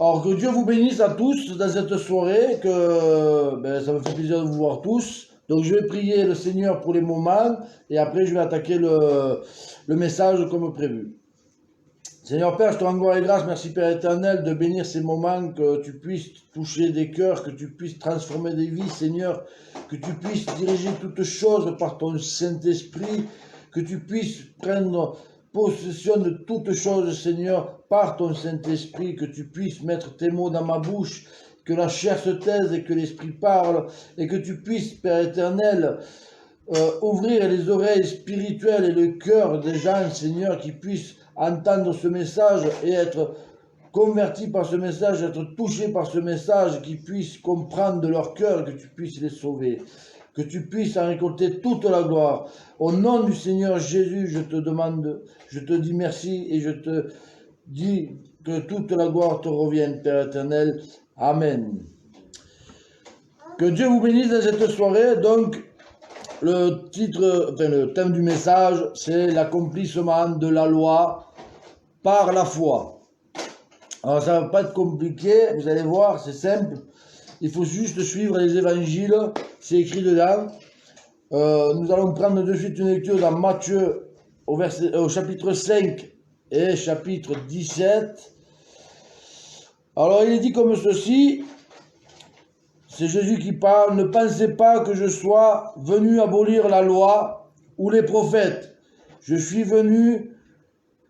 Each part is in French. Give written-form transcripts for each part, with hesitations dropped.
Alors que Dieu vous bénisse à tous dans cette soirée, que ça me fait plaisir de vous voir tous. Donc je vais prier le Seigneur pour les moments et après je vais attaquer le message comme prévu. Seigneur Père, je te rends gloire et grâce, merci Père éternel de bénir ces moments, que tu puisses toucher des cœurs, que tu puisses transformer des vies, Seigneur, que tu puisses diriger toutes choses par ton Saint-Esprit, que tu puisses prendre possession de toutes choses, Seigneur, par ton Saint-Esprit, que tu puisses mettre tes mots dans ma bouche, que la chair se taise et que l'Esprit parle, et que tu puisses, Père éternel, ouvrir les oreilles spirituelles et le cœur des gens, Seigneur, qui puissent entendre ce message et être convertis par ce message, être touchés par ce message, qui puissent comprendre de leur cœur, que tu puisses les sauver, que tu puisses en récolter toute la gloire. Au nom du Seigneur Jésus, je te demande, je te dis merci et je te dis que toute la gloire te revienne, Père éternel. Amen. Que Dieu vous bénisse dans cette soirée. Donc, le thème du message, c'est l'accomplissement de la loi par la foi. Alors ça ne va pas être compliqué, vous allez voir, c'est simple. Il faut juste suivre les évangiles, c'est écrit dedans. Nous allons prendre de suite une lecture dans Matthieu au chapitre 5 et chapitre 17. Alors il est dit comme ceci, c'est Jésus qui parle: ne pensez pas que je sois venu abolir la loi ou les prophètes. Je suis venu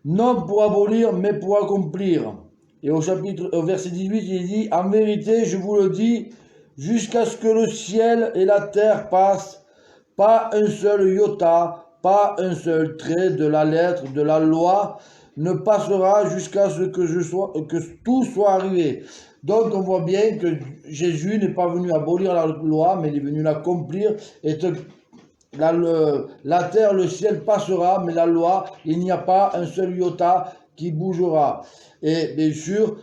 non pour abolir, mais pour accomplir. Et au verset 18, il dit: en vérité, je vous le dis, jusqu'à ce que le ciel et la terre passent, pas un seul iota, pas un seul trait de la lettre de la loi ne passera jusqu'à ce que tout soit arrivé. Donc on voit bien que Jésus n'est pas venu abolir la loi, mais il est venu l'accomplir. Et la terre, le ciel passera, mais la loi, il n'y a pas un seul iota qui bougera. Et bien sûr,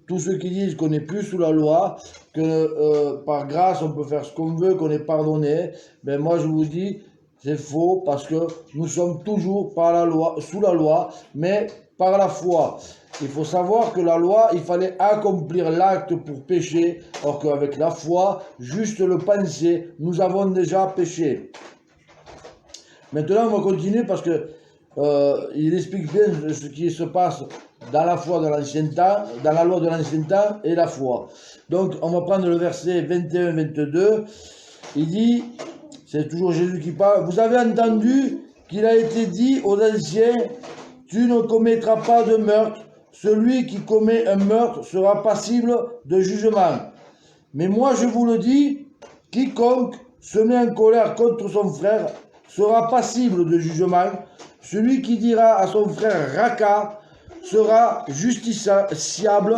tous ceux qui disent qu'on n'est plus sous la loi, que par grâce on peut faire ce qu'on veut, qu'on est pardonné, ben moi je vous dis, c'est faux, parce que nous sommes toujours par la loi, sous la loi, mais par la foi. Il faut savoir que la loi, il fallait accomplir l'acte pour pécher, or qu'avec la foi, juste le penser, nous avons déjà péché. Maintenant, on va continuer parce que il explique bien ce qui se passe dans la foi de l'ancien temps, dans la loi de l'ancien temps et la foi. Donc, on va prendre le verset 21-22. Il dit, c'est toujours Jésus qui parle: vous avez entendu qu'il a été dit aux anciens, tu ne commettras pas de meurtre. Celui qui commet un meurtre sera passible de jugement. Mais moi, je vous le dis, quiconque se met en colère contre son frère sera passible de jugement. Celui qui dira à son frère Raka sera justiciable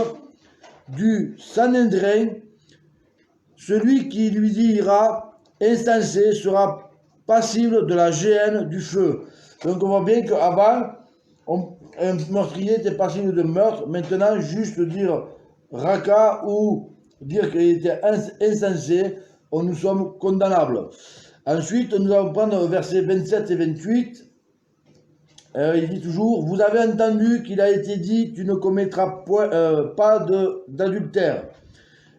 du Sanhédrin. Celui qui lui dira insensé sera passible de la géhenne du feu. Donc on voit bien qu'avant, un meurtrier était passible de meurtre. Maintenant, juste dire Raka ou dire qu'il était insensé, nous sommes condamnables. Ensuite, nous allons prendre versets 27 et 28. Il dit toujours: vous avez entendu qu'il a été dit, tu ne commettras pas d'adultère.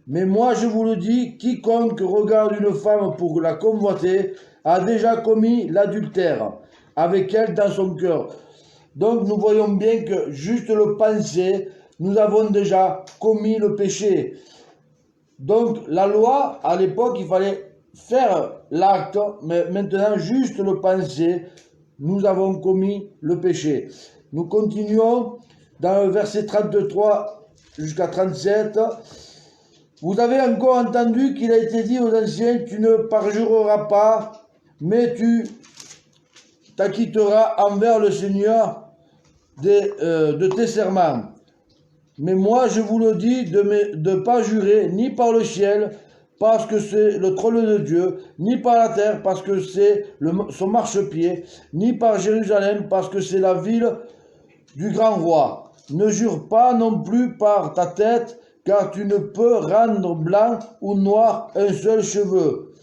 Mais moi je vous le dis, quiconque regarde une femme pour la convoiter a déjà commis l'adultère avec elle dans son cœur. Donc nous voyons bien que juste le penser, nous avons déjà commis le péché. Donc la loi, à l'époque, il fallait faire l'acte, mais maintenant juste le penser, nous avons commis le péché. Nous continuons dans le verset 33 jusqu'à 37. Vous avez encore entendu qu'il a été dit aux anciens, tu ne parjureras pas, mais tu t'acquitteras envers le Seigneur de tes serments. Mais moi, je vous le dis, de ne pas jurer ni par le ciel, parce que c'est le trône de Dieu, ni par la terre, parce que c'est son marchepied, ni par Jérusalem, parce que c'est la ville du grand roi. Ne jure pas non plus par ta tête, car tu ne peux rendre blanc ou noir un seul cheveu.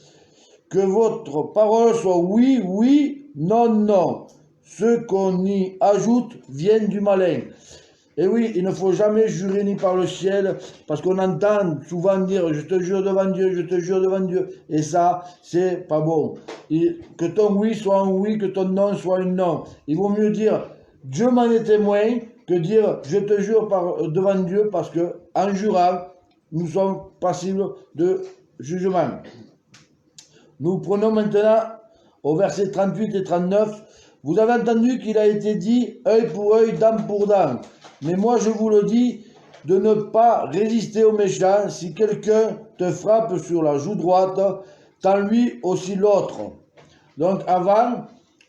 Que votre parole soit oui, oui, non, non. Ce qu'on y ajoute vient du malin. Et oui, il ne faut jamais jurer ni par le ciel, parce qu'on entend souvent dire « je te jure devant Dieu, je te jure devant Dieu ». Et ça, c'est pas bon. Que ton oui soit un oui, que ton non soit un non. Il vaut mieux dire « Dieu m'en est témoin » que dire « je te jure devant Dieu », parce que en jurant, nous sommes passibles de jugement. Nous prenons maintenant au verset 38 et 39. Vous avez entendu qu'il a été dit œil pour œil, dent pour dent. Mais moi je vous le dis de ne pas résister aux méchants. Si quelqu'un te frappe sur la joue droite, tends lui aussi l'autre. Donc avant,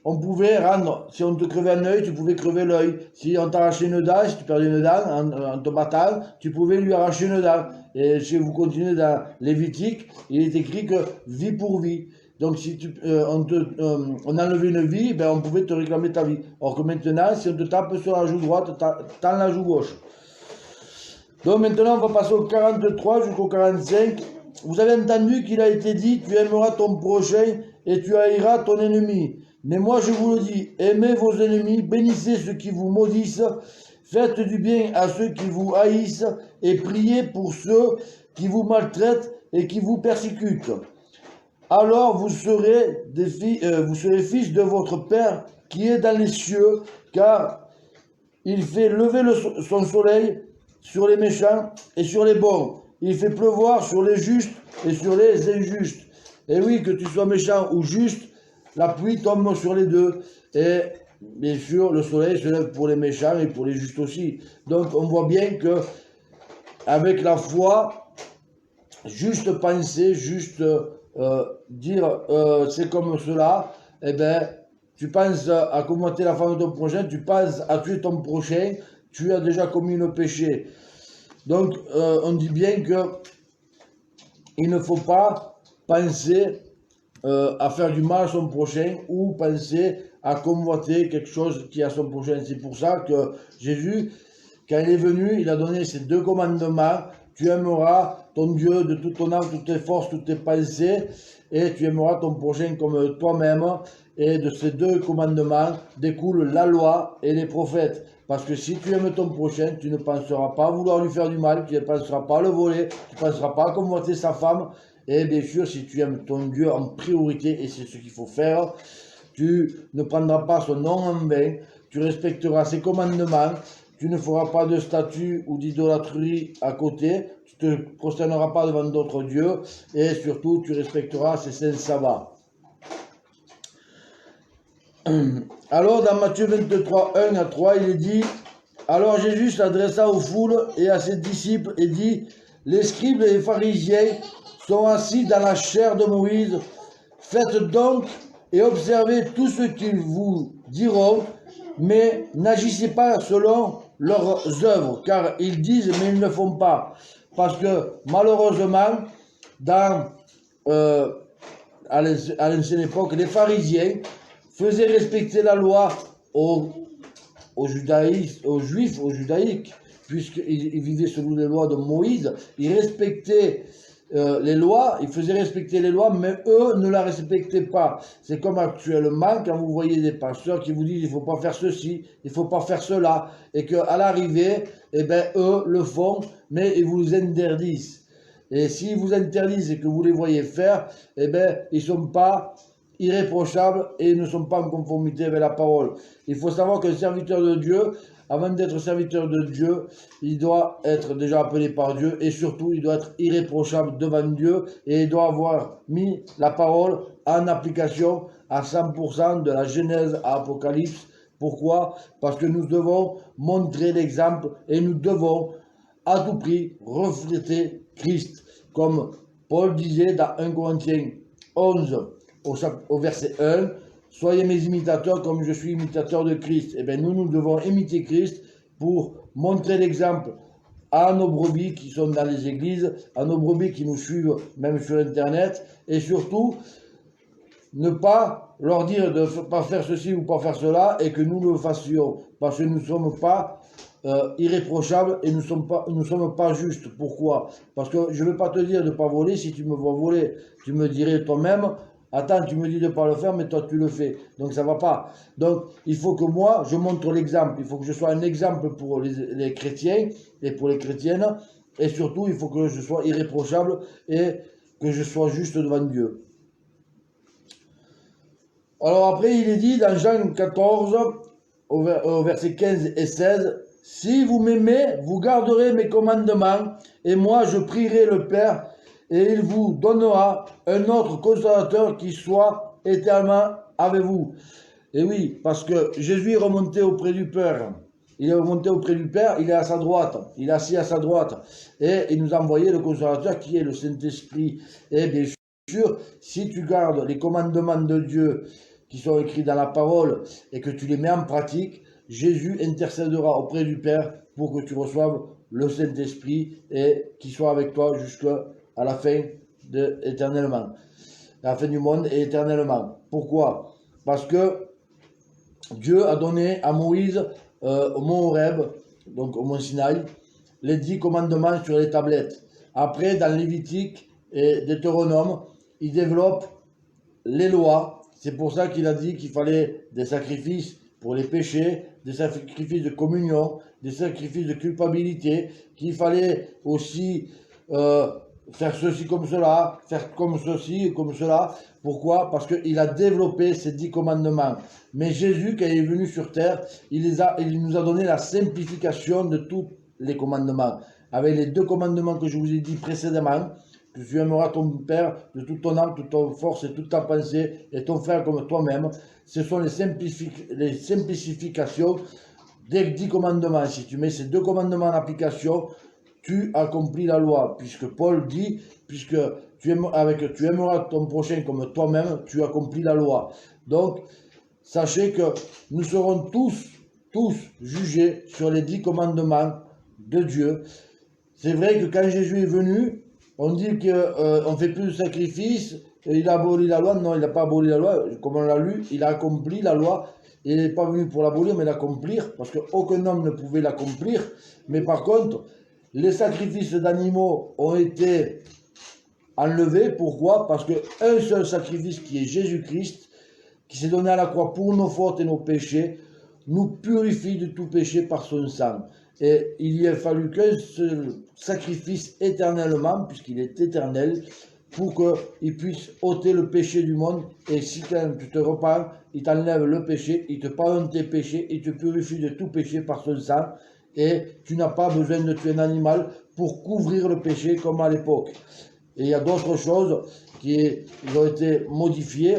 on pouvait rendre, si on te crevait un œil, tu pouvais crever l'œil. Si on t'arrachait une dent, si tu perdais une dent en te battant, tu pouvais lui arracher une dent. Et si vous continuez dans Lévitique, il est écrit que vie pour vie. Donc si on enlevait une vie, ben on pouvait te réclamer ta vie. Or que maintenant, si on te tape sur la joue droite, tends la joue gauche. Donc maintenant, on va passer au 43 jusqu'au 45. Vous avez entendu qu'il a été dit, tu aimeras ton prochain et tu haïras ton ennemi. Mais moi je vous le dis, aimez vos ennemis, bénissez ceux qui vous maudissent, faites du bien à ceux qui vous haïssent et priez pour ceux qui vous maltraitent et qui vous persécutent. Alors vous serez fils de votre Père qui est dans les cieux, car il fait lever son soleil sur les méchants et sur les bons. Il fait pleuvoir sur les justes et sur les injustes. Et oui, que tu sois méchant ou juste, la pluie tombe sur les deux. Et bien sûr, le soleil se lève pour les méchants et pour les justes aussi. Donc on voit bien que avec la foi, juste penser, juste dire c'est comme cela, eh bien, tu penses à commenter la femme de ton prochain, tu penses à tuer ton prochain, tu as déjà commis le péché. Donc on dit bien que il ne faut pas penser à faire du mal à son prochain ou penser à convoiter quelque chose qui est à son prochain. C'est pour ça que Jésus, quand il est venu, il a donné ces deux commandements. Tu aimeras ton Dieu de toute ton âme, toutes tes forces, toutes tes pensées, et tu aimeras ton prochain comme toi-même. Et de ces deux commandements découlent la loi et les prophètes. Parce que si tu aimes ton prochain, tu ne penseras pas vouloir lui faire du mal, tu ne penseras pas le voler, tu ne penseras pas convoiter sa femme. Et bien sûr, si tu aimes ton Dieu en priorité, et c'est ce qu'il faut faire, tu ne prendras pas son nom en vain, tu respecteras ses commandements, tu ne feras pas de statue ou d'idolâtrie à côté, tu ne te prosterneras pas devant d'autres dieux, et surtout, tu respecteras ses saints sabbats. Alors, dans Matthieu 23, 1 à 3, il est dit, alors Jésus s'adressa aux foules et à ses disciples et dit, les scribes et les pharisiens sont assis dans la chair de Moïse. Faites donc et observez tout ce qu'ils vous diront, mais n'agissez pas selon leurs œuvres, car ils disent mais ils ne le font pas. Parce que malheureusement, à l'ancienne époque, les pharisiens faisaient respecter la loi aux judaïques, puisqu'ils vivaient selon les lois de Moïse. Ils respectaient les lois, ils faisaient respecter les lois, mais eux ne la respectaient pas. C'est comme actuellement, quand vous voyez des pasteurs qui vous disent il ne faut pas faire ceci, il ne faut pas faire cela, et qu'à l'arrivée, eh ben, eux le font, mais ils vous interdisent. Et s'ils vous interdisent et que vous les voyez faire, eh ben, ils ne sont pas irréprochables et ils ne sont pas en conformité avec la parole. Il faut savoir qu'un serviteur de Dieu, avant d'être serviteur de Dieu, il doit être déjà appelé par Dieu et surtout il doit être irréprochable devant Dieu et il doit avoir mis la parole en application à 100% de la Genèse à Apocalypse. Pourquoi? Parce que nous devons montrer l'exemple et nous devons à tout prix refléter Christ. Comme Paul disait dans 1 Corinthiens 11 au verset 1, soyez mes imitateurs comme je suis imitateur de Christ. Eh bien, nous devons imiter Christ pour montrer l'exemple à nos brebis qui sont dans les églises, à nos brebis qui nous suivent même sur Internet, et surtout, ne pas leur dire de ne pas faire ceci ou pas faire cela, et que nous le fassions, parce que nous ne sommes pas irréprochables et nous ne sommes pas justes. Pourquoi? Parce que je ne vais pas te dire de ne pas voler. Si tu me vois voler, tu me dirais toi-même, attends, tu me dis de ne pas le faire, mais toi tu le fais. Donc ça ne va pas. Donc il faut que moi, je montre l'exemple. Il faut que je sois un exemple pour les chrétiens et pour les chrétiennes. Et surtout, il faut que je sois irréprochable et que je sois juste devant Dieu. Alors après, il est dit dans Jean 14, au verset 15 et 16, « Si vous m'aimez, vous garderez mes commandements, et moi je prierai le Père, et il vous donnera un autre consolateur qui soit éternellement avec vous. » Et oui, parce que Jésus est remonté auprès du Père. Il est remonté auprès du Père, il est à sa droite, il est assis à sa droite. Et il nous a envoyé le consolateur qui est le Saint-Esprit. Et bien sûr, si tu gardes les commandements de Dieu qui sont écrits dans la parole et que tu les mets en pratique, Jésus intercédera auprès du Père pour que tu reçoives le Saint-Esprit et qu'il soit avec toi jusqu'à la fin éternellement. À la fin du monde et éternellement. Pourquoi? Parce que Dieu a donné à Moïse au mont Horeb, donc au mont Sinaï, les 10 commandements sur les tablettes. Après, dans Lévitique et Deutéronome, il développe les lois. C'est pour ça qu'il a dit qu'il fallait des sacrifices pour les péchés, des sacrifices de communion, des sacrifices de culpabilité, qu'il fallait aussi faire ceci comme cela, faire comme ceci et comme cela. Pourquoi? Parce qu'il a développé ces 10 commandements. Mais Jésus, quand il est venu sur terre, il nous a donné la simplification de tous les commandements. Avec les 2 commandements que je vous ai dit précédemment, que tu aimeras ton Père de toute ton âme, toute ton force et toute ta pensée, et ton frère comme toi-même. Ce sont les simplifications des 10 commandements. Si tu mets ces 2 commandements en application, tu accomplis la loi. Puisque Paul dit, puisque tu aimeras ton prochain comme toi-même, tu accomplis la loi. Donc, sachez que nous serons tous jugés sur les 10 commandements de Dieu. C'est vrai que quand Jésus est venu, on dit qu'on ne fait plus de sacrifices, et il a aboli la loi. Non, il n'a pas aboli la loi, comme on l'a lu, il a accompli la loi. Il n'est pas venu pour l'abolir, mais l'accomplir, parce qu'aucun homme ne pouvait l'accomplir. Mais par contre, les sacrifices d'animaux ont été enlevés. Pourquoi? Parce qu'un seul sacrifice qui est Jésus-Christ, qui s'est donné à la croix pour nos fautes et nos péchés, nous purifie de tout péché par son sang. Et il y a fallu qu'un seul sacrifice éternellement, puisqu'il est éternel, pour qu'il puisse ôter le péché du monde. Et si quand tu te repens, il t'enlève le péché, il te pardonne tes péchés, il te purifie de tout péché par son sang. Et tu n'as pas besoin de tuer un animal pour couvrir le péché comme à l'époque. Et il y a d'autres choses qui ont été modifiées,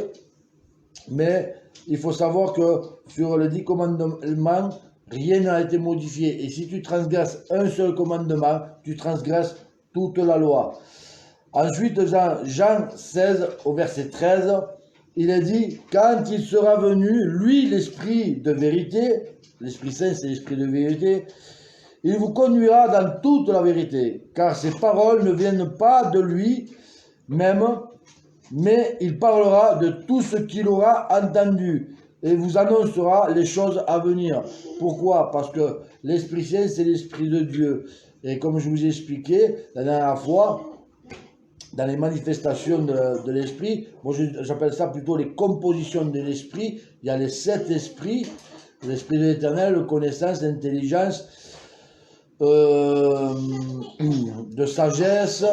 mais il faut savoir que sur les 10 commandements, rien n'a été modifié. Et si tu transgresses un seul commandement, tu transgresses toute la loi. Ensuite, dans Jean 16, au verset 13, il est dit, quand il sera venu, lui, l'Esprit de vérité, l'Esprit Saint, c'est l'Esprit de vérité, il vous conduira dans toute la vérité, car ses paroles ne viennent pas de lui-même, mais il parlera de tout ce qu'il aura entendu et vous annoncera les choses à venir. Pourquoi? Parce que l'Esprit Saint, c'est l'Esprit de Dieu. Et comme je vous ai expliqué la dernière fois, dans les manifestations de l'Esprit, moi j'appelle ça plutôt les compositions de l'Esprit. Il y a les 7 esprits, l'Esprit de l'Éternel, connaissance, d'intelligence, de sagesse,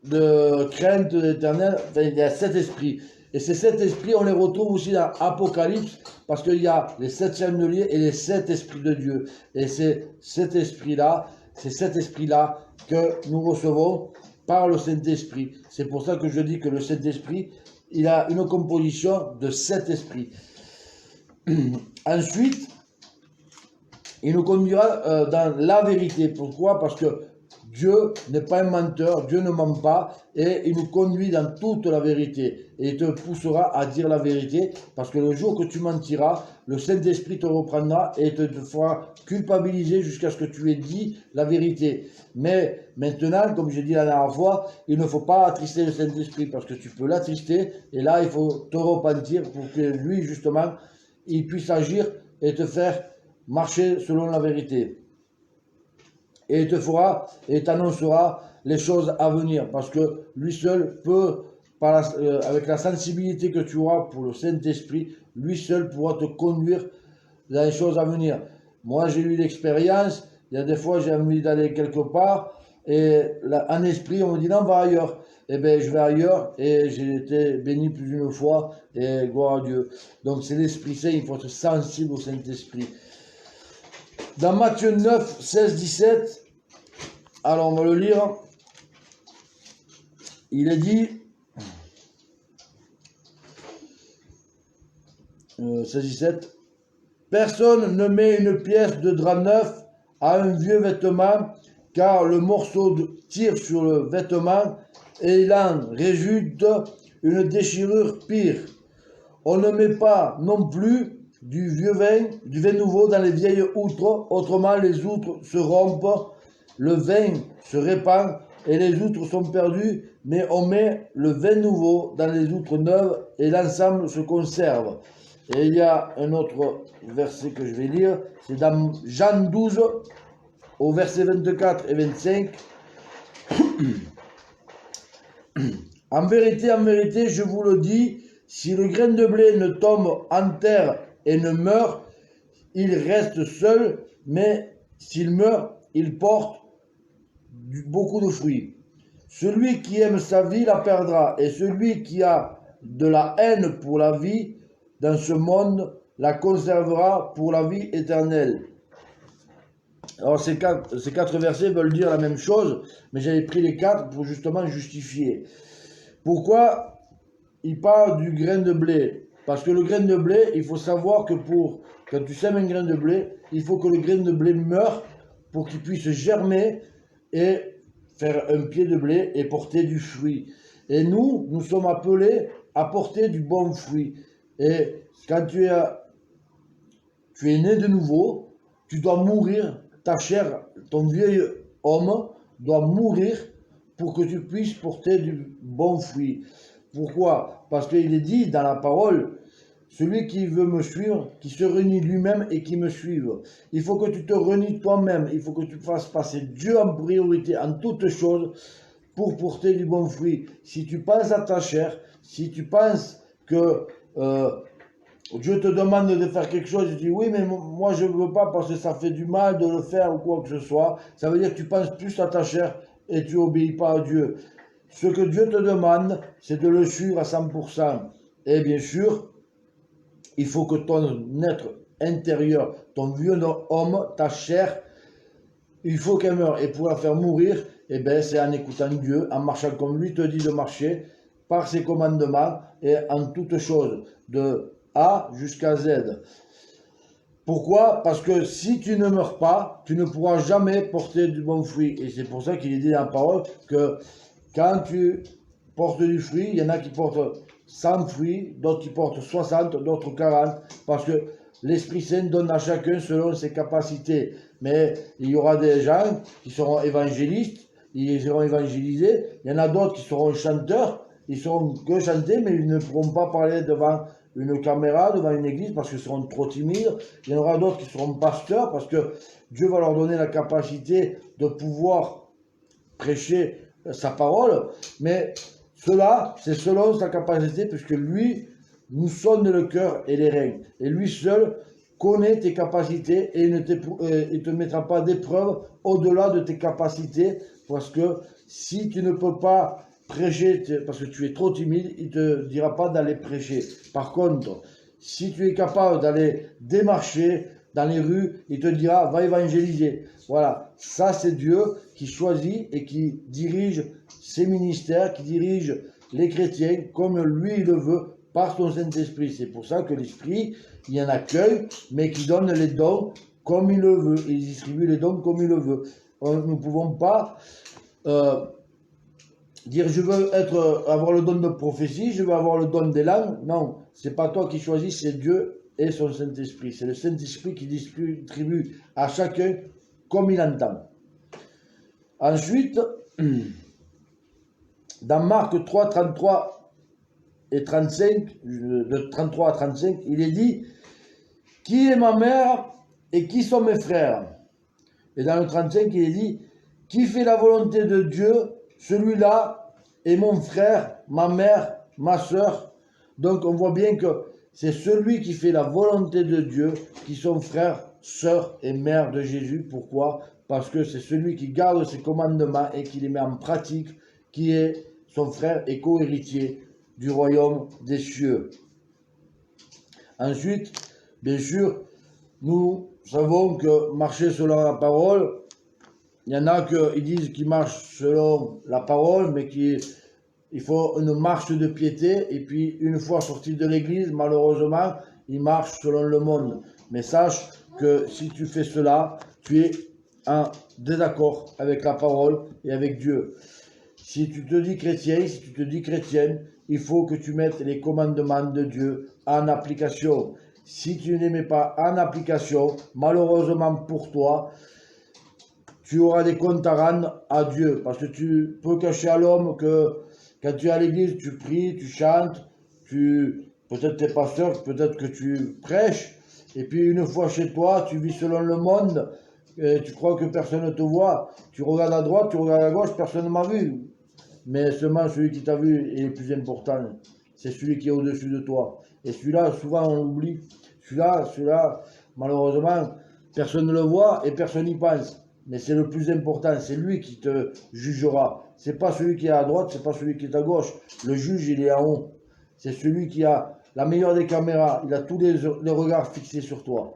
de crainte de l'Éternel. Enfin, il y a 7 esprits. Et ces 7 esprits, on les retrouve aussi dans Apocalypse, parce qu'il y a les 7 chandeliers et les 7 esprits de Dieu. Et c'est cet esprit-là, c'est cet esprit-là que nous recevons par le Saint-Esprit. C'est pour ça que je dis que le Saint-Esprit, il a une composition de 7 esprits. Ensuite, il nous conduira dans la vérité. Pourquoi? Parce que Dieu n'est pas un menteur, Dieu ne ment pas, et il nous conduit dans toute la vérité. Et il te poussera à dire la vérité, parce que le jour que tu mentiras, le Saint-Esprit te reprendra et te fera culpabiliser jusqu'à ce que tu aies dit la vérité. Mais maintenant, comme j'ai dit la dernière fois, il ne faut pas attrister le Saint-Esprit, parce que tu peux l'attrister, et là, il faut te repentir pour que lui, justement, il puisse agir et te faire marcher selon la vérité. Et il te fera et t'annoncera les choses à venir, parce que lui seul peut avec la sensibilité que tu auras pour le Saint-Esprit, lui seul pourra te conduire dans les choses à venir. Moi, j'ai eu l'expérience, il y a des fois, j'ai envie d'aller quelque part, et en esprit, on me dit non, va ailleurs. Eh bien, je vais ailleurs, et j'ai été béni plus d'une fois, et gloire à Dieu. Donc, c'est l'Esprit Saint, il faut être sensible au Saint-Esprit. Dans Matthieu 9, 16, 17, alors on va le lire, il est dit, 16, 17, personne ne met une pièce de drap neuf à un vieux vêtement, car le morceau tire sur le vêtement et il en résulte une déchirure pire. On ne met pas non plus du vin nouveau dans les vieilles outres, autrement les outres se rompent, le vin se répand et les outres sont perdues, mais on met le vin nouveau dans les outres neuves et l'ensemble se conserve. Et il y a un autre verset que je vais lire, c'est dans Jean 12, au verset 24 et 25. En vérité, je vous le dis, si le grain de blé ne tombe en terre et ne meurt, il reste seul, mais s'il meurt, il porte beaucoup de fruits. Celui qui aime sa vie la perdra, et celui qui a de la haine pour la vie dans ce monde la conservera pour la vie éternelle. Alors ces quatre versets veulent dire la même chose, mais j'avais pris les quatre pour justement justifier. Pourquoi il parle du grain de blé? Parce que le grain de blé, il faut savoir que quand tu sèmes un grain de blé, il faut que le grain de blé meure pour qu'il puisse germer et faire un pied de blé et porter du fruit. Et nous sommes appelés à porter du bon fruit. Et quand tu es né de nouveau, tu dois mourir, ta chair, ton vieil homme doit mourir pour que tu puisses porter du bon fruit. Pourquoi? Parce qu'il est dit dans la parole, celui qui veut me suivre, qui se renie lui-même et qui me suive. Il faut que tu te renies toi-même, il faut que tu fasses passer Dieu en priorité en toutes choses pour porter du bon fruit. Si tu penses à ta chair, si tu penses que Dieu te demande de faire quelque chose, tu dis oui, mais moi je ne veux pas parce que ça fait du mal de le faire ou quoi que ce soit. Ça veut dire que tu penses plus à ta chair et tu n'obéis pas à Dieu. Ce que Dieu te demande, c'est de le suivre à 100%. Et bien sûr, il faut que ton être intérieur, ton vieux homme, ta chair, il faut qu'elle meure. Et pour la faire mourir, eh ben, c'est en écoutant Dieu, en marchant comme lui te dit de marcher, par ses commandements et en toutes choses, de A jusqu'à Z. Pourquoi? Parce que si tu ne meurs pas, tu ne pourras jamais porter du bon fruit. Et c'est pour ça qu'il est dit dans la parole que quand tu portes du fruit, il y en a qui portent 100 fruits, d'autres qui portent 60, d'autres 40, parce que l'Esprit Saint donne à chacun selon ses capacités. Mais il y aura des gens qui seront évangélistes, ils seront évangélisés, il y en a d'autres qui seront chanteurs, ils seront que chanter, mais ils ne pourront pas parler devant une caméra, devant une église, parce qu'ils seront trop timides. Il y en aura d'autres qui seront pasteurs, parce que Dieu va leur donner la capacité de pouvoir prêcher sa parole, mais cela, c'est selon sa capacité, puisque lui nous sonde le cœur et les reins. Et lui seul connaît tes capacités et il ne te mettra pas d'épreuve au-delà de tes capacités, parce que si tu ne peux pas prêcher, parce que tu es trop timide, il ne te dira pas d'aller prêcher. Par contre, si tu es capable d'aller démarcher dans les rues, il te dira, va évangéliser. Voilà, ça c'est Dieu qui choisit et qui dirige ses ministères, qui dirige les chrétiens comme lui le veut, par son Saint-Esprit. C'est pour ça que l'Esprit, il en accueille, mais qui donne les dons comme il le veut. Il distribue les dons comme il le veut. Nous ne pouvons pas dire je veux avoir le don de prophétie, je veux avoir le don des langues. Non, c'est pas toi qui choisis, c'est Dieu et son Saint-Esprit. C'est le Saint-Esprit qui distribue à chacun comme il entend. Ensuite, dans Marc 3, 33 et 35, de 33 à 35, il est dit « Qui est ma mère et qui sont mes frères ?» Et dans le 35, il est dit « Qui fait la volonté de Dieu, celui-là est mon frère, ma mère, ma soeur. Donc on voit bien que c'est celui qui fait la volonté de Dieu qui sont frères, sœurs et mères de Jésus. Pourquoi? Parce que c'est celui qui garde ses commandements et qui les met en pratique, qui est son frère et co-héritier du royaume des cieux. Ensuite, bien sûr, nous savons que marcher selon la parole, il y en a qui disent qu'ils marchent selon la parole, mais il faut une marche de piété, et puis une fois sortis de l'église, malheureusement, ils marchent selon le monde. Mais sache que si tu fais cela, tu es en désaccord avec la parole et avec Dieu. Si tu te dis chrétien, si tu te dis chrétienne, il faut que tu mettes les commandements de Dieu en application. Si tu ne les mets pas en application, malheureusement pour toi, tu auras des comptes à rendre à Dieu. Parce que tu peux cacher à l'homme que quand tu es à l'église, tu pries, tu chantes, peut-être tu es pasteur, peut-être que tu prêches, et puis une fois chez toi, tu vis selon le monde, et tu crois que personne ne te voit. Tu regardes à droite, tu regardes à gauche, personne ne m'a vu. Mais seulement celui qui t'a vu est le plus important. C'est celui qui est au-dessus de toi. Et celui-là, souvent on l'oublie. Celui-là, malheureusement, personne ne le voit et personne n'y pense. Mais c'est le plus important, c'est lui qui te jugera. C'est pas celui qui est à droite, c'est pas celui qui est à gauche. Le juge, il est en haut. C'est celui qui a la meilleure des caméras. Il a tous les regards fixés sur toi.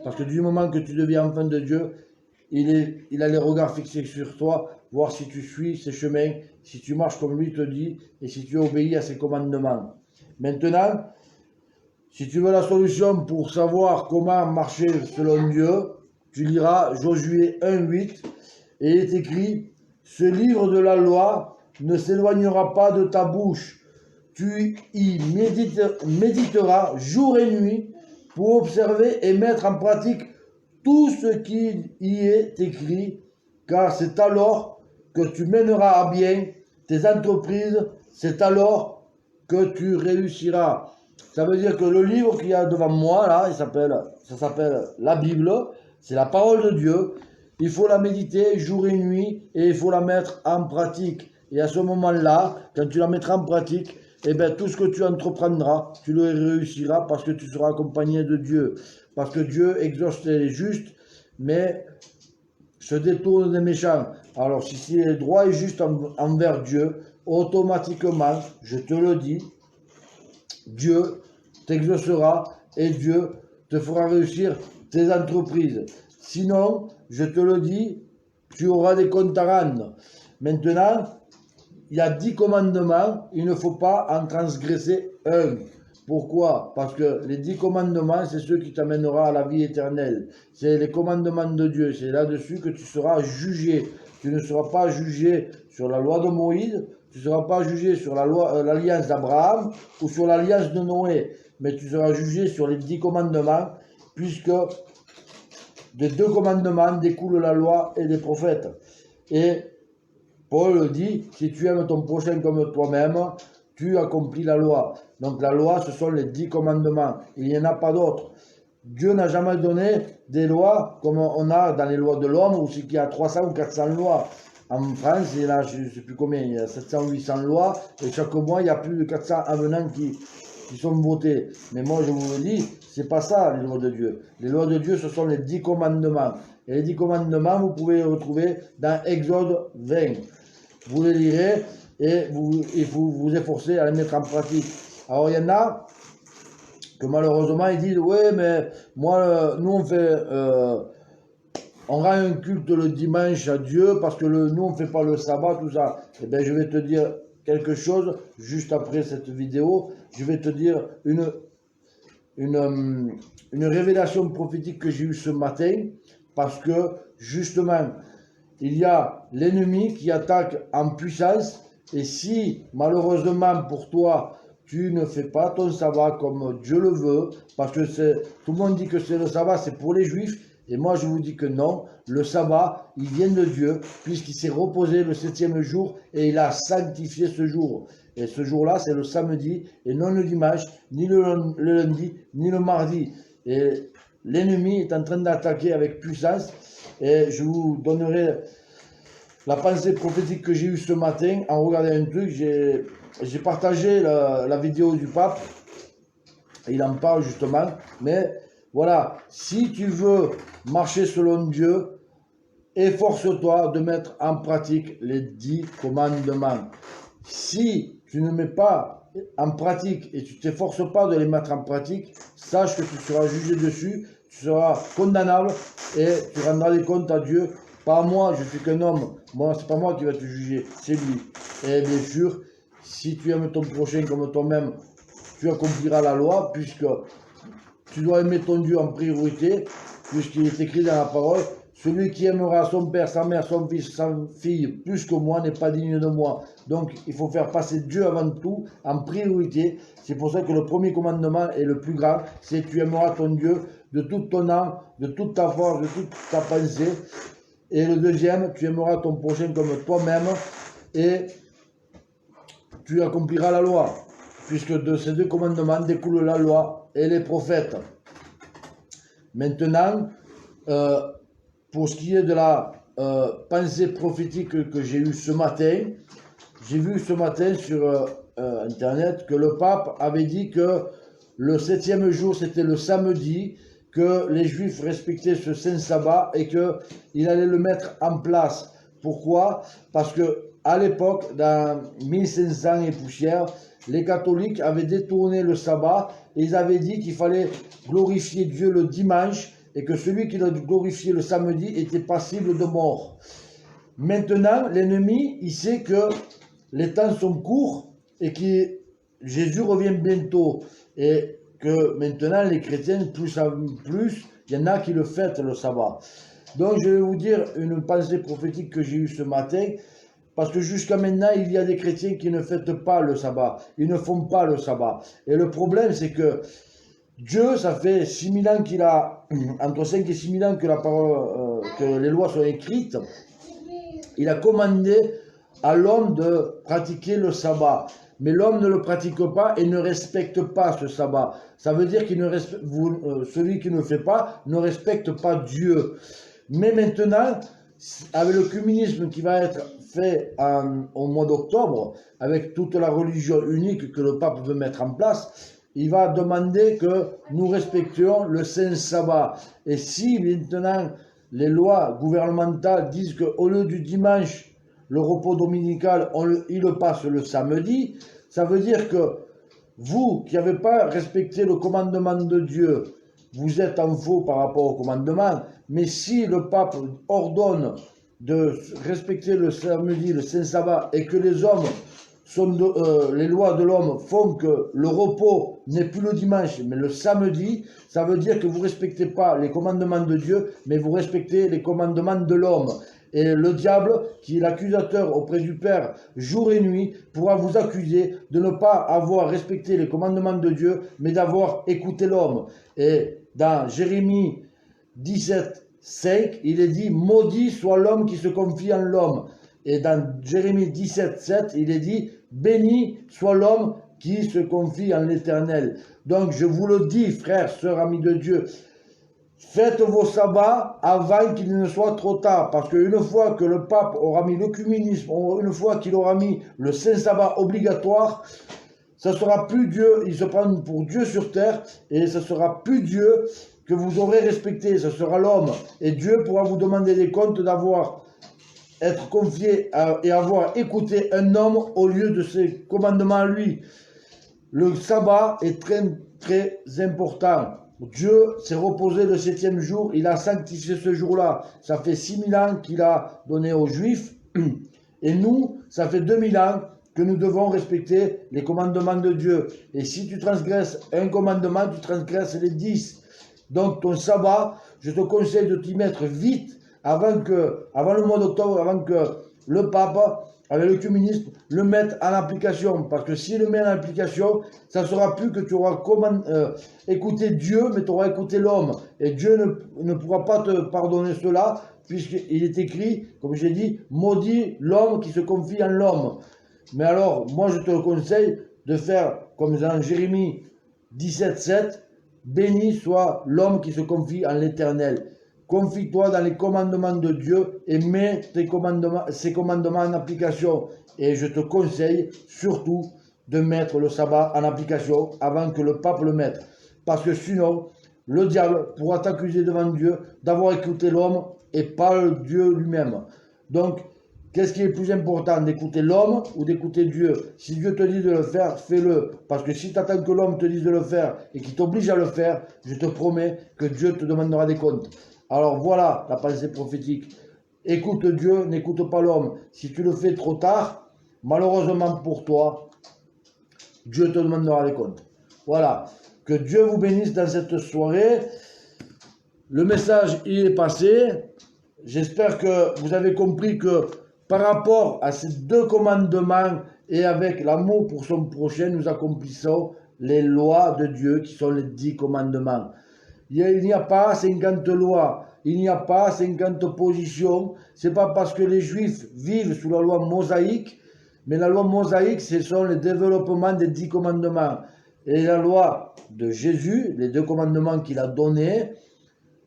Parce que du moment que tu deviens enfant de Dieu, il a les regards fixés sur toi, voir si tu suis ses chemins, si tu marches comme lui te dit, et si tu obéis à ses commandements. Maintenant, si tu veux la solution pour savoir comment marcher selon Dieu, tu liras Josué 1,8, et il est écrit, « Ce livre de la loi ne s'éloignera pas de ta bouche. Tu y méditeras jour et nuit pour observer et mettre en pratique tout ce qui y est écrit, car c'est alors que tu mèneras à bien tes entreprises, c'est alors que tu réussiras. » Ça veut dire que le livre qu'il y a devant moi, là, ça s'appelle la Bible, c'est la parole de Dieu. Il faut la méditer jour et nuit et il faut la mettre en pratique. Et à ce moment-là, quand tu la mettras en pratique, eh bien, tout ce que tu entreprendras, tu le réussiras parce que tu seras accompagné de Dieu. Parce que Dieu exauce les justes, mais se détourne des méchants. Alors, si tu es droit et juste envers Dieu, automatiquement, je te le dis, Dieu t'exaucera et Dieu te fera réussir tes entreprises. Sinon, je te le dis, tu auras des comptes à rendre. Maintenant, il y a 10 commandements, il ne faut pas en transgresser un. Pourquoi? Parce que les 10 commandements, c'est ceux qui t'amèneront à la vie éternelle. C'est les commandements de Dieu, c'est là-dessus que tu seras jugé. Tu ne seras pas jugé sur la loi de Moïse, tu ne seras pas jugé sur l'alliance d'Abraham ou sur l'alliance de Noé, mais tu seras jugé sur les 10 commandements, puisque des 2 commandements découlent la loi et les prophètes. Et Paul dit, si tu aimes ton prochain comme toi-même, tu accomplis la loi. Donc la loi, ce sont les 10 commandements. Il n'y en a pas d'autres. Dieu n'a jamais donné des lois comme on a dans les lois de l'homme, où c'est qu'il y a 300 ou 400 lois. En France, il y a, je ne sais plus combien, il y a 700 ou 800 lois, et chaque mois, il y a plus de 400 avenants qui sont votés. Mais moi, je vous le dis, c'est pas ça, les lois de Dieu. Les lois de Dieu, ce sont les 10 commandements. Et les 10 commandements, vous pouvez les retrouver dans Exode 20. Vous les lirez et vous vous efforcez à les mettre en pratique. Alors, il y en a que malheureusement, ils disent, ouais, mais moi, nous, on rend un culte le dimanche à Dieu parce que nous, on ne fait pas le sabbat, tout ça. Eh bien, je vais te dire quelque chose juste après cette vidéo. Je vais te dire une révélation prophétique que j'ai eue ce matin parce que, justement, il y a l'ennemi qui attaque en puissance et si, malheureusement pour toi, tu ne fais pas ton sabbat comme Dieu le veut, parce que tout le monde dit que c'est le sabbat, c'est pour les juifs, et moi je vous dis que non, le sabbat, il vient de Dieu, puisqu'il s'est reposé le 7e jour, et il a sanctifié ce jour. Et ce jour-là, c'est le samedi, et non le dimanche, ni le lundi, ni le mardi. Et l'ennemi est en train d'attaquer avec puissance, et je vous donnerai la pensée prophétique que j'ai eue ce matin en regardant un truc. J'ai partagé la vidéo du pape, il en parle justement, mais voilà, si tu veux marcher selon Dieu, efforce-toi de mettre en pratique les 10 commandements. Si tu ne mets pas en pratique et tu ne t'efforces pas de les mettre en pratique, sache que tu seras jugé dessus, tu seras condamnable et tu rendras des comptes à Dieu. Pas moi, je suis qu'un homme. Moi, c'est pas moi qui va te juger, c'est lui. Et bien sûr, si tu aimes ton prochain comme toi-même, tu accompliras la loi, puisque tu dois aimer ton Dieu en priorité, puisqu'il est écrit dans la parole, celui qui aimera son père, sa mère, son fils, sa fille plus que moi n'est pas digne de moi. Donc il faut faire passer Dieu avant tout en priorité. C'est pour ça que le premier commandement est le plus grand, c'est tu aimeras ton Dieu de toute ton âme, de toute ta force, de toute ta pensée. Et le deuxième, tu aimeras ton prochain comme toi-même et tu accompliras la loi, puisque de ces deux commandements découle la loi et les prophètes. Maintenant, pour ce qui est de la pensée prophétique que j'ai eue ce matin, j'ai vu ce matin sur Internet que le pape avait dit que le 7e jour, c'était le samedi, que les Juifs respectaient ce saint sabbat et qu'il allait le mettre en place. Pourquoi? Parce que à l'époque, dans 1500 et poussière, les catholiques avaient détourné le sabbat et ils avaient dit qu'il fallait glorifier Dieu le dimanche et que celui qui le glorifiait le samedi était passible de mort. Maintenant, l'ennemi, il sait que les temps sont courts et que Jésus revient bientôt et que maintenant les chrétiens, plus en plus, il y en a qui le fêtent le sabbat. Donc je vais vous dire une pensée prophétique que j'ai eue ce matin, parce que jusqu'à maintenant, il y a des chrétiens qui ne fêtent pas le sabbat, ils ne font pas le sabbat. Et le problème, c'est que Dieu, ça fait 6000 ans qu'il a, entre 5 et 6000 ans que la parole, que les lois sont écrites, il a commandé à l'homme de pratiquer le sabbat. Mais l'homme ne le pratique pas et ne respecte pas ce sabbat. Ça veut dire qu'il ne celui qui ne le fait pas ne respecte pas Dieu. Mais maintenant, avec le communisme qui va être fait au mois d'octobre, avec toute la religion unique que le pape veut mettre en place, il va demander que nous respections le saint sabbat. Et si maintenant les lois gouvernementales disent qu'au lieu du dimanche, le repos dominical, il le passe le samedi, ça veut dire que vous qui n'avez pas respecté le commandement de Dieu, vous êtes en faux par rapport au commandement, mais si le pape ordonne de respecter le samedi, le saint sabbat, et que les hommes les lois de l'homme font que le repos n'est plus le dimanche, mais le samedi, ça veut dire que vous ne respectez pas les commandements de Dieu, mais vous respectez les commandements de l'homme. Et le diable, qui est l'accusateur auprès du Père jour et nuit, pourra vous accuser de ne pas avoir respecté les commandements de Dieu, mais d'avoir écouté l'homme. Et dans Jérémie 17, 5, il est dit « Maudit soit l'homme qui se confie en l'homme ». Et dans Jérémie 17, 7, il est dit « Béni soit l'homme qui se confie en l'Éternel ». Donc je vous le dis, frères, sœurs, amis de Dieu, faites vos sabbats avant qu'il ne soit trop tard, parce qu'une fois que le pape aura mis l'œcuménisme, une fois qu'il aura mis le saint sabbat obligatoire, ça sera plus Dieu, il se prend pour Dieu sur terre, et ce sera plus Dieu que vous aurez respecté, ce sera l'homme. Et Dieu pourra vous demander des comptes être confié et avoir écouté un homme au lieu de ses commandements à lui. Le sabbat est très, très important. Dieu s'est reposé le 7e jour, il a sanctifié ce jour-là. Ça fait 6000 ans qu'il a donné aux Juifs. Et nous, ça fait 2000 ans que nous devons respecter les commandements de Dieu. Et si tu transgresses un commandement, tu transgresses les 10. Donc ton sabbat, je te conseille de t'y mettre vite, avant le mois d'octobre, avant que le pape, avec le communisme, le mette en application. Parce que s'il le met en application, ça ne sera plus que tu auras écouté Dieu, mais tu auras écouté l'homme. Et Dieu ne pourra pas te pardonner cela, puisqu'il est écrit, comme j'ai dit, maudit l'homme qui se confie en l'homme. Mais alors, moi je te le conseille de faire comme dans Jérémie 17, 7, béni soit l'homme qui se confie en l'Éternel. confie-toi dans les commandements de Dieu et mets ces commandements en application. Et je te conseille surtout de mettre le sabbat en application avant que le pape le mette. Parce que sinon, le diable pourra t'accuser devant Dieu d'avoir écouté l'homme et pas le Dieu lui-même. Donc, qu'est-ce qui est plus important, d'écouter l'homme ou d'écouter Dieu? Si Dieu te dit de le faire, fais-le. Parce que si tu attends que l'homme te dise de le faire et qu'il t'oblige à le faire, je te promets que Dieu te demandera des comptes. Alors voilà la pensée prophétique. Écoute Dieu, n'écoute pas l'homme. Si tu le fais trop tard, malheureusement pour toi, Dieu te demandera des comptes. Voilà. Que Dieu vous bénisse dans cette soirée. Le message, il est passé. J'espère que vous avez compris que par rapport à ces deux commandements et avec l'amour pour son prochain, nous accomplissons les lois de Dieu qui sont les 10 commandements. Il n'y a pas 50 lois, il n'y a pas 50 positions. Ce n'est pas parce que les Juifs vivent sous la loi mosaïque, mais la loi mosaïque, ce sont les développements des 10 commandements. Et la loi de Jésus, les 2 commandements qu'il a donnés,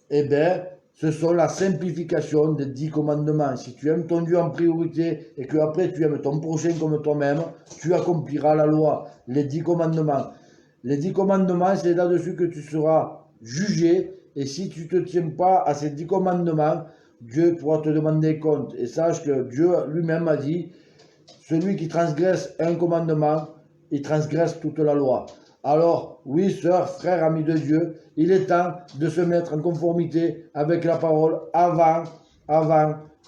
eh bien, ce sont la simplification des 10 commandements. Si tu aimes ton Dieu en priorité et que après tu aimes ton prochain comme toi-même, tu accompliras la loi, les 10 commandements. Les 10 commandements, c'est là-dessus que tu seras jugé. Et si tu ne te tiens pas à ces 10 commandements, Dieu pourra te demander compte. Et sache que Dieu lui-même a dit, celui qui transgresse un commandement, il transgresse toute la loi. Alors, oui, sœur, frère, ami de Dieu, il est temps de se mettre en conformité avec la parole avant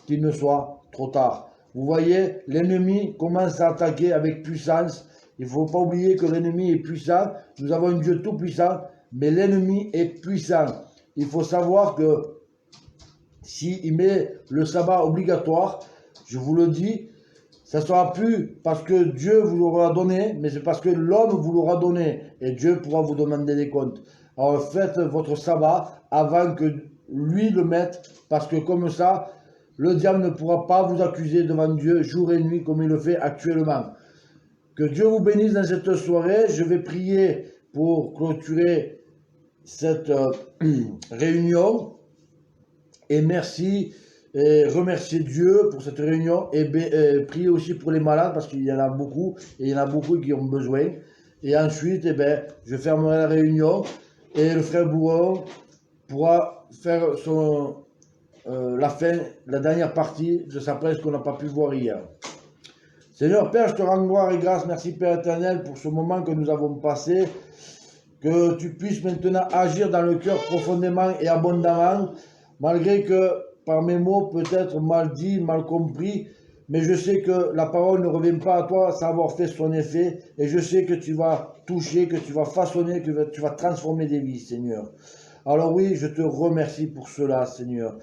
qu'il ne soit trop tard. Vous voyez, l'ennemi commence à attaquer avec puissance. Il ne faut pas oublier que l'ennemi est puissant. Nous avons un Dieu tout puissant, mais l'ennemi est puissant. Il faut savoir que s'il met le sabbat obligatoire, je vous le dis, ça ne sera plus parce que Dieu vous l'aura donné, mais c'est parce que l'homme vous l'aura donné. Et Dieu pourra vous demander des comptes. Alors faites votre sabbat avant que lui le mette, parce que comme ça, le diable ne pourra pas vous accuser devant Dieu jour et nuit comme il le fait actuellement. Que Dieu vous bénisse dans cette soirée. Je vais prier pour clôturer cette réunion. Et merci. Et remercier Dieu pour cette réunion et prier aussi pour les malades parce qu'il y en a beaucoup et il y en a beaucoup qui ont besoin. Et ensuite, je fermerai la réunion et le frère Bourron pourra faire la dernière partie de sa presse qu'on n'a pas pu voir hier. Seigneur Père, je te rends gloire et grâce. Merci Père éternel pour ce moment que nous avons passé. Que tu puisses maintenant agir dans le cœur profondément et abondamment, malgré que par mes mots, peut-être mal dit, mal compris, mais je sais que la parole ne revient pas à toi sans avoir fait son effet, et je sais que tu vas toucher, que tu vas façonner, que tu vas transformer des vies, Seigneur. Alors oui, je te remercie pour cela, Seigneur.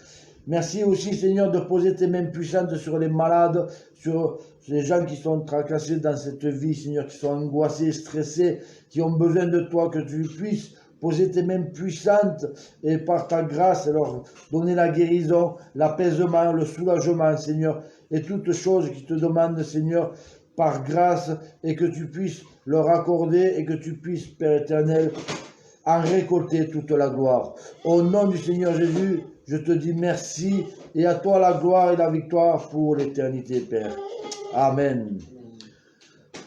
Merci aussi, Seigneur, de poser tes mains puissantes sur les malades, sur les gens qui sont tracassés dans cette vie, Seigneur, qui sont angoissés, stressés, qui ont besoin de toi, que tu puisses poser tes mains puissantes et par ta grâce leur donner la guérison, l'apaisement, le soulagement, Seigneur, et toutes choses qui te demandent, Seigneur, par grâce, et que tu puisses leur accorder et que tu puisses, Père éternel, en récolter toute la gloire. Au nom du Seigneur Jésus, je te dis merci, et à toi la gloire et la victoire pour l'éternité, Père. Amen.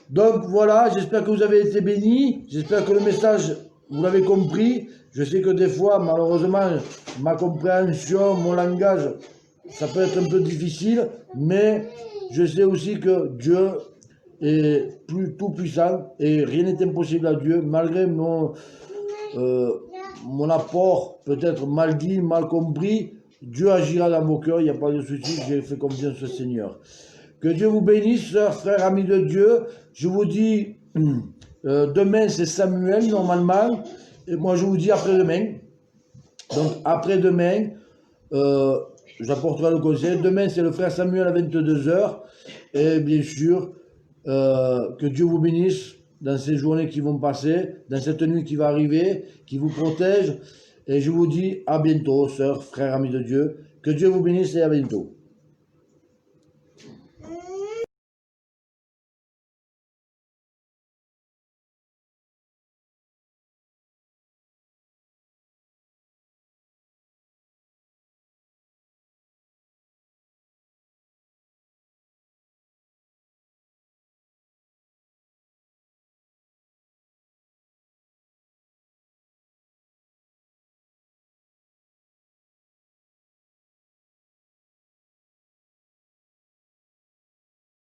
Donc voilà, j'espère que vous avez été bénis, j'espère que le message, vous l'avez compris. Je sais que des fois, malheureusement, ma compréhension, mon langage, ça peut être un peu difficile, mais je sais aussi que Dieu est tout puissant et rien n'est impossible à Dieu, malgré mon apport peut-être mal dit, mal compris. Dieu agira dans vos cœurs, il n'y a pas de souci, j'ai fait confiance au Seigneur. Que Dieu vous bénisse, sœurs, frères, amis de Dieu. Je vous dis... demain c'est Samuel normalement, et moi je vous dis après-demain. Donc après-demain, j'apporterai le conseil. Demain c'est le frère Samuel à 22h. Et bien sûr, que Dieu vous bénisse dans ces journées qui vont passer, dans cette nuit qui va arriver, qui vous protège. Et je vous dis à bientôt, sœurs, frères, amis de Dieu. Que Dieu vous bénisse et à bientôt.